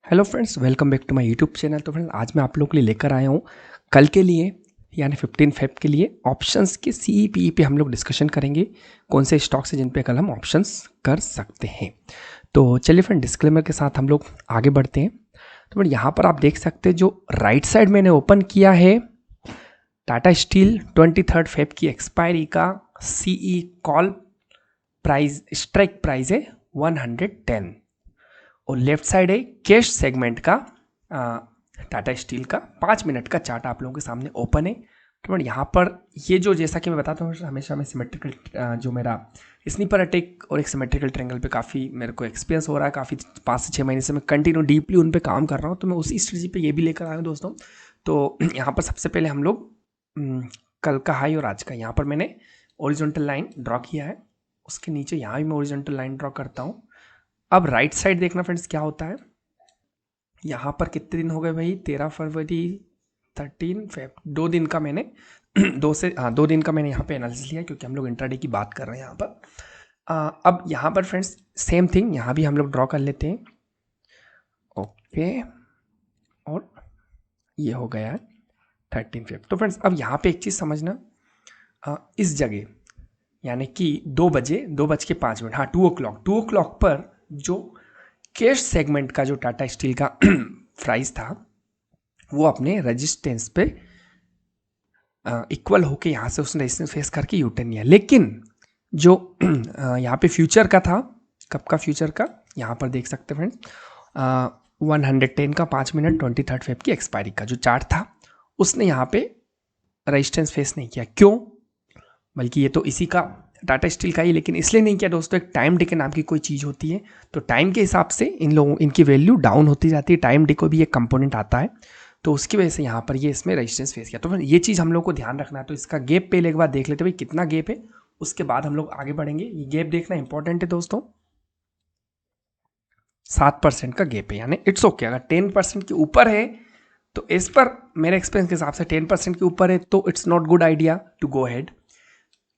Hello friends, welcome back to my YouTube channel. तो friends, आज मैं आप लोगों के लिए लेकर आया हूँ कल के लिए यानी 15 फेब के लिए ऑप्शंस के CEPE पे हम लोग डिस्कशन करेंगे कौन से स्टॉक्स हैं जिन पे कल हम ऑप्शंस कर सकते हैं। तो चलिए फ्रेंड, डिस्क्लेमर के साथ हम लोग आगे बढ़ते हैं। तो फ्रेंड, यहाँ पर आप देख सकते हैं जो राइट साइड मैंने ओपन किया है टाटा स्टील 23 फेब की एक्सपायरी का CE call price strike price है 110 और लेफ्ट साइड है कैश सेगमेंट का टाटा स्टील का 5 मिनट का चार्ट आप लोगों के सामने ओपन है। तो यहाँ पर ये जो जैसा कि मैं बताता हूँ हमेशा मैं सिमेट्रिकल जो मेरा स्नीपर अटैक और एक सिमेट्रिकल ट्रेंगल पे काफ़ी मेरे को एक्सपीरियंस हो रहा है। काफ़ी 5 से 6 महीने से मैं कंटिन्यू डीपली उन पे काम कर रहा हूँ। तो मैं उसी स्ट्रेटजी पे ये भी लेकर आया हूँ दोस्तों। तो यहाँ पर सबसे पहले हम लोग कल का हाई और आज का यहाँ पर मैंने ओरिजेंटल लाइन ड्रॉ किया है। उसके नीचे यहाँ भी मैं ओरिजेंटल लाइन ड्रॉ करता हूँ। अब राइट साइड देखना फ्रेंड्स क्या होता है। यहाँ पर कितने दिन हो गए भाई, 13 फरवरी 13 फेब, 2 दिन का मैंने 2 दिन का मैंने यहाँ पे एनालिसिस लिया क्योंकि हम लोग इंट्राडे की बात कर रहे हैं यहाँ पर। अब यहाँ पर फ्रेंड्स सेम थिंग यहाँ भी हम लोग ड्रॉ कर लेते हैं। ओके, और ये हो गया है 13 फेब। तो फ्रेंड्स अब यहाँ पे एक चीज़ समझना, इस जगह यानी कि 2:05 हाँ 2 o'clock पर जो कैश सेगमेंट का जो टाटा स्टील का प्राइस था वो अपने रेजिस्टेंस पे इक्वल होके यहाँ से उसने रेजिस्टेंस फेस करके यूटर्न लिया। लेकिन जो यहाँ पे फ्यूचर का था, कब का फ्यूचर का यहाँ पर देख सकते हैं फ्रेंड्स, 110 का 5 मिनट 23 फेब की एक्सपायरी का जो चार्ट था उसने यहाँ पे रेजिस्टेंस फेस नहीं किया। क्यों? बल्कि ये तो इसी का टाटा स्टील का ही, लेकिन इसलिए नहीं किया दोस्तों, एक टाइम डे के नाम की कोई चीज़ होती है। तो टाइम के हिसाब से इनकी वैल्यू डाउन होती जाती है। टाइम डे को भी एक कंपोनेंट आता है, तो उसकी वजह से यहाँ पर ये इसमें रेजिस्टेंस फेस किया। तो फिर ये चीज़ हम लोग को ध्यान रखना है। तो इसका गैप पहले एक बार देख लेते हैं भाई कितना गैप है, उसके बाद हम लोग आगे बढ़ेंगे। ये गैप देखना इंपॉर्टेंट है दोस्तों। 7% का गैप है यानी इट्स ओके। अगर 10% के ऊपर है तो इस पर मेरे एक्सपीरियंस के हिसाब से 10% के ऊपर है तो it's not good idea to go head.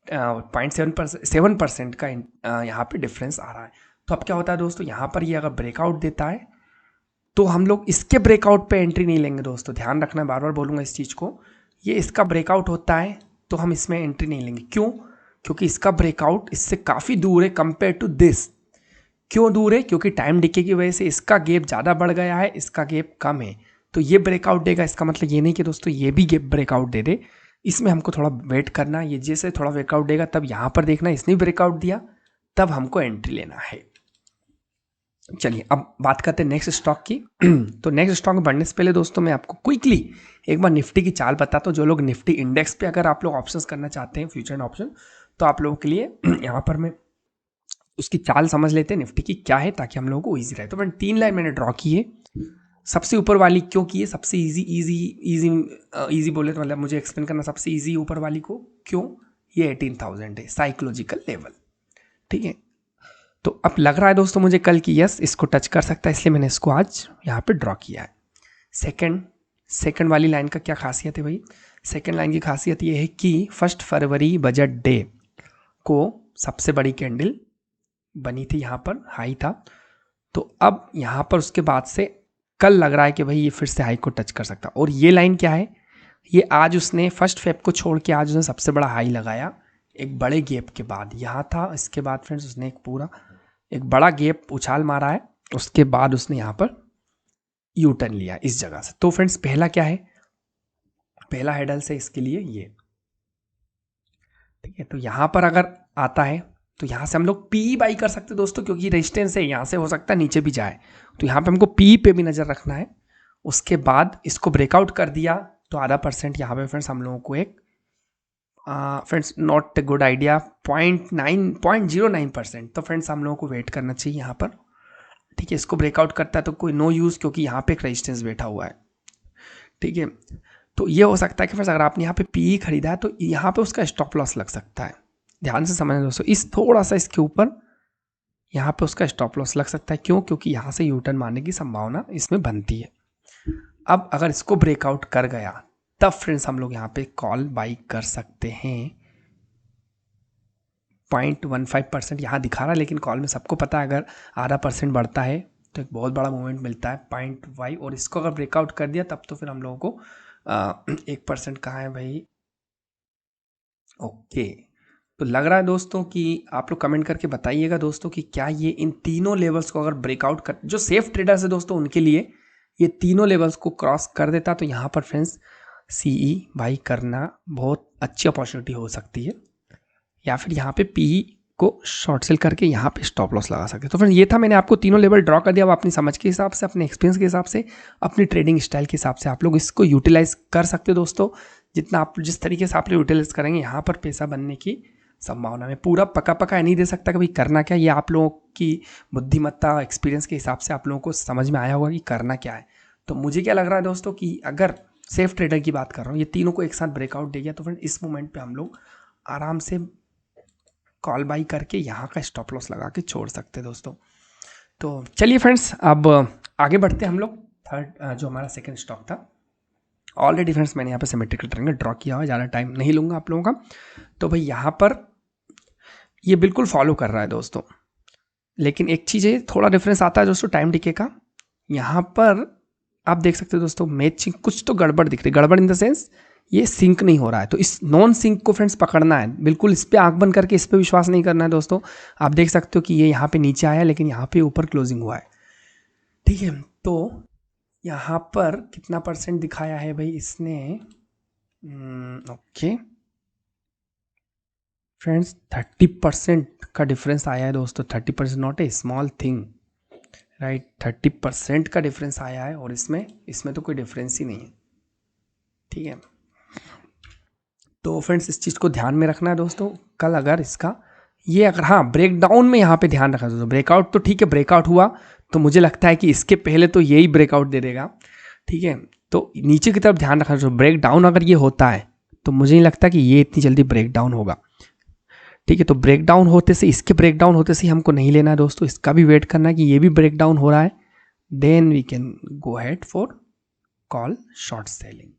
7% का यहाँ पे डिफरेंस आ रहा है। तो अब क्या होता है दोस्तों, यहाँ पर ये अगर ब्रेकआउट देता है तो हम लोग इसके ब्रेकआउट पे एंट्री नहीं लेंगे दोस्तों। ध्यान रखना, बार बार बोलूँगा इस चीज़ को। ये इसका ब्रेकआउट होता है तो हम इसमें एंट्री नहीं लेंगे। क्यों? क्योंकि इसका ब्रेकआउट इससे काफ़ी दूर है कंपेयर टू दिस। क्यों दूर है? क्योंकि टाइम डिके की वजह से इसका गैप ज़्यादा बढ़ गया है, इसका गैप कम है। तो ये ब्रेकआउट देगा, इसका मतलब ये नहीं कि दोस्तों ये भी गैप ब्रेकआउट दे दे। इसमें हमको थोड़ा वेट करना है। ये जैसे थोड़ा ब्रेकआउट देगा तब यहाँ पर देखना इसने ब्रेकआउट दिया तब हमको एंट्री लेना है। चलिए अब बात करते हैं नेक्स्ट स्टॉक की। तो नेक्स्ट स्टॉक में बढ़ने से पहले दोस्तों मैं आपको क्विकली एक बार निफ्टी की चाल बताता हूँ। जो लोग निफ्टी इंडेक्स पे अगर आप लोग ऑप्शंस करना चाहते हैं, फ्यूचर एंड ऑप्शन, तो आप लोगों के लिए यहाँ पर मैं उसकी चाल समझ लेते हैं निफ्टी की क्या है ताकि हम लोगों को ईजी रहे। तो मैंने 3 लाइन मैंने ड्रॉ की है। सबसे ऊपर वाली क्यों की है? सबसे इजी इजी इजी इजी बोले तो मतलब मुझे एक्सप्लेन करना, सबसे इजी ऊपर वाली को क्यों? ये 18,000 है साइकोलॉजिकल लेवल, ठीक है। तो अब लग रहा है दोस्तों मुझे कल की यस इसको टच कर सकता है, इसलिए मैंने इसको आज यहाँ पे ड्रॉ किया है। सेकंड वाली लाइन का क्या खासियत है भाई? सेकंड लाइन की खासियत ये है कि 1 फरवरी बजट डे को सबसे बड़ी कैंडल बनी थी, यहाँ पर हाई था। तो अब यहाँ पर उसके बाद से कल लग रहा है कि भाई ये फिर से हाई को टच कर सकता। और ये लाइन क्या है? ये आज उसने 1 फेब को छोड़ के आज उसने सबसे बड़ा हाई लगाया एक बड़े गैप के बाद। यहाँ था, इसके बाद फ्रेंड्स उसने एक बड़ा गैप उछाल मारा है, उसके बाद उसने यहाँ पर यू टर्न लिया इस जगह से। तो फ्रेंड्स पहला क्या है? पहला हेडल से इसके लिए ये, ठीक है। तो यहाँ पर अगर आता है तो यहाँ से हम लोग पी बाई कर सकते हैं दोस्तों, क्योंकि रेजिस्टेंस है, यहाँ से हो सकता है नीचे भी जाए। तो यहाँ पे हमको पी पे भी नज़र रखना है। उसके बाद इसको ब्रेकआउट कर दिया तो आधा % यहाँ पे फ्रेंड्स हम लोगों को एक friends not a good idea 0.09%। तो फ्रेंड्स हम लोगों को वेट करना चाहिए यहाँ पर, ठीक है। इसको ब्रेकआउट करता है तो कोई नो यूज़, क्योंकि यहाँ पे एक रेजिस्टेंस बैठा हुआ है, ठीक है। तो ये हो सकता है कि फ्रेंड्स अगर आपने यहाँ पे पी खरीदा है तो यहाँ पे उसका स्टॉप लॉस लग सकता है। ध्यान से समझना दोस्तों, इस थोड़ा सा इसके ऊपर यहाँ पे उसका स्टॉप लॉस लग सकता है। क्यों? क्योंकि यहाँ से यू टर्न मारने की संभावना इसमें बनती है। अब अगर इसको ब्रेकआउट कर गया तब फ्रेंड्स हम लोग यहाँ पे कॉल बाई कर सकते हैं। 0.15% यहाँ दिखा रहा है, लेकिन कॉल में सबको पता है अगर आधा % बढ़ता है तो एक बहुत बड़ा मूवमेंट मिलता है 0.5, और इसको अगर ब्रेकआउट कर दिया तब तो फिर हम लोगों को 1% कहाँ है भाई, ओके। तो लग रहा है दोस्तों कि आप लोग कमेंट करके बताइएगा दोस्तों कि क्या ये इन तीनों लेवल्स को अगर ब्रेकआउट कर, जो सेफ ट्रेडर्स है दोस्तों उनके लिए ये तीनों लेवल्स को क्रॉस कर देता, तो यहाँ पर फ्रेंड्स सीई बाई करना बहुत अच्छी अपॉर्चुनिटी हो सकती है, या फिर यहाँ पे पीई को शॉर्ट सेल करके यहाँ पे स्टॉप लॉस लगा सकते हैं। तो फ्रेंड्स ये था, मैंने आपको तीनों लेवल ड्रॉ कर दिया। अब अपनी समझ के हिसाब से, अपने एक्सपीरियंस के हिसाब से, अपनी ट्रेडिंग स्टाइल के हिसाब से आप लोग इसको यूटिलाइज कर सकते हो दोस्तों। जितना आप जिस तरीके से आप लोग यूटिलाइज करेंगे यहाँ पर पैसा बनने की संभावना। मैं पूरा पका पका नहीं दे सकता कि भाई करना क्या, ये आप लोगों की बुद्धिमत्ता एक्सपीरियंस के हिसाब से आप लोगों को समझ में आया होगा कि करना क्या है। तो मुझे क्या लग रहा है दोस्तों कि अगर सेफ ट्रेडर की बात कर रहा हूँ, ये तीनों को एक साथ ब्रेकआउट दे गया तो फ्रेंड इस मोमेंट पे हम लोग आराम से कॉल बाई करके यहाँ का स्टॉप लॉस लगा के छोड़ सकते हैं दोस्तों। तो चलिए फ्रेंड्स अब आगे बढ़ते हैं हम लोग। थर्ड जो हमारा सेकंड स्टॉक था, ऑलरेडी फ्रेंड्स मैंने यहाँ पे सिमेट्रिकल ट्रायंगल ड्रॉ किया हुआ है, ज़्यादा टाइम नहीं लूँगा आप लोगों का। तो भाई यहाँ पर ये बिल्कुल फॉलो कर रहा है दोस्तों, लेकिन एक चीज़ है, थोड़ा डिफरेंस आता है दोस्तों टाइम डिके का। यहाँ पर आप देख सकते हो दोस्तों मैचिंग कुछ तो गड़बड़ दिख रही है, गड़बड़ इन द सेंस ये सिंक नहीं हो रहा है। तो इस नॉन सिंक को फ्रेंड्स पकड़ना है, बिल्कुल इस पर आंख बंद करके इस पर विश्वास नहीं करना है दोस्तों। आप देख सकते हो कि ये यहाँ पे नीचे आया लेकिन यहाँ पे ऊपर क्लोजिंग हुआ है, ठीक है। तो यहाँ पर कितना परसेंट दिखाया है भाई इसने, ओके फ्रेंड्स 30% का डिफरेंस आया है दोस्तों। 30% not a small thing, right. 30% का डिफरेंस आया है, और इसमें तो कोई डिफरेंस ही नहीं है, ठीक है। तो फ्रेंड्स इस चीज़ को ध्यान में रखना है दोस्तों। कल अगर इसका ये अगर हाँ ब्रेकडाउन में यहाँ पे ध्यान रखना दोस्तों। ब्रेकआउट तो ठीक है, ब्रेकआउट हुआ तो मुझे लगता है कि इसके पहले तो यही ब्रेकआउट दे देगा, ठीक है। तो नीचे की तरफ ध्यान रखना दोस्तों। ब्रेकडाउन अगर ये होता है तो मुझे नहीं लगता कि ये इतनी जल्दी ब्रेकडाउन होगा, ठीक है। तो ब्रेकडाउन होते से, इसके ब्रेकडाउन होते से हमको नहीं लेना है दोस्तों, इसका भी वेट करना है कि ये भी ब्रेकडाउन हो रहा है, then we can go head for call short selling.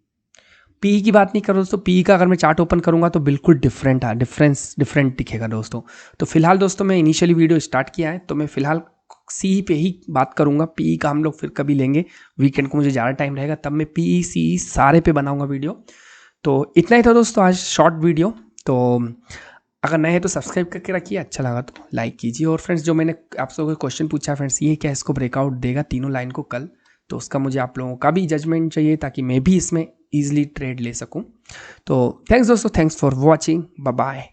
PE की बात नहीं करो दोस्तों, पीई का अगर मैं चार्ट ओपन करूंगा तो बिल्कुल डिफरेंट दिखेगा दोस्तों। तो फिलहाल दोस्तों मैं इनिशियली वीडियो स्टार्ट किया है तो मैं फिलहाल सी पे ही बात करूंगा। पीई का हम लोग फिर कभी लेंगे, वीकेंड को मुझे ज़्यादा टाइम रहेगा तब मैं पीई सी सारे पे बनाऊंगा वीडियो। तो इतना ही था दोस्तों आज शॉर्ट वीडियो। तो अगर नए हैं तो सब्सक्राइब करके रखिए, अच्छा लगा तो लाइक कीजिए। और फ्रेंड्स जो मैंने आप लोगों को क्वेश्चन पूछा फ्रेंड्स, ये क्या इसको ब्रेकआउट देगा तीनों लाइन को कल, तो उसका मुझे आप लोगों का भी जजमेंट चाहिए ताकि मैं भी इसमें ईजिली ट्रेड ले सकूं। तो थैंक्स दोस्तों, thanks for watching, bye bye.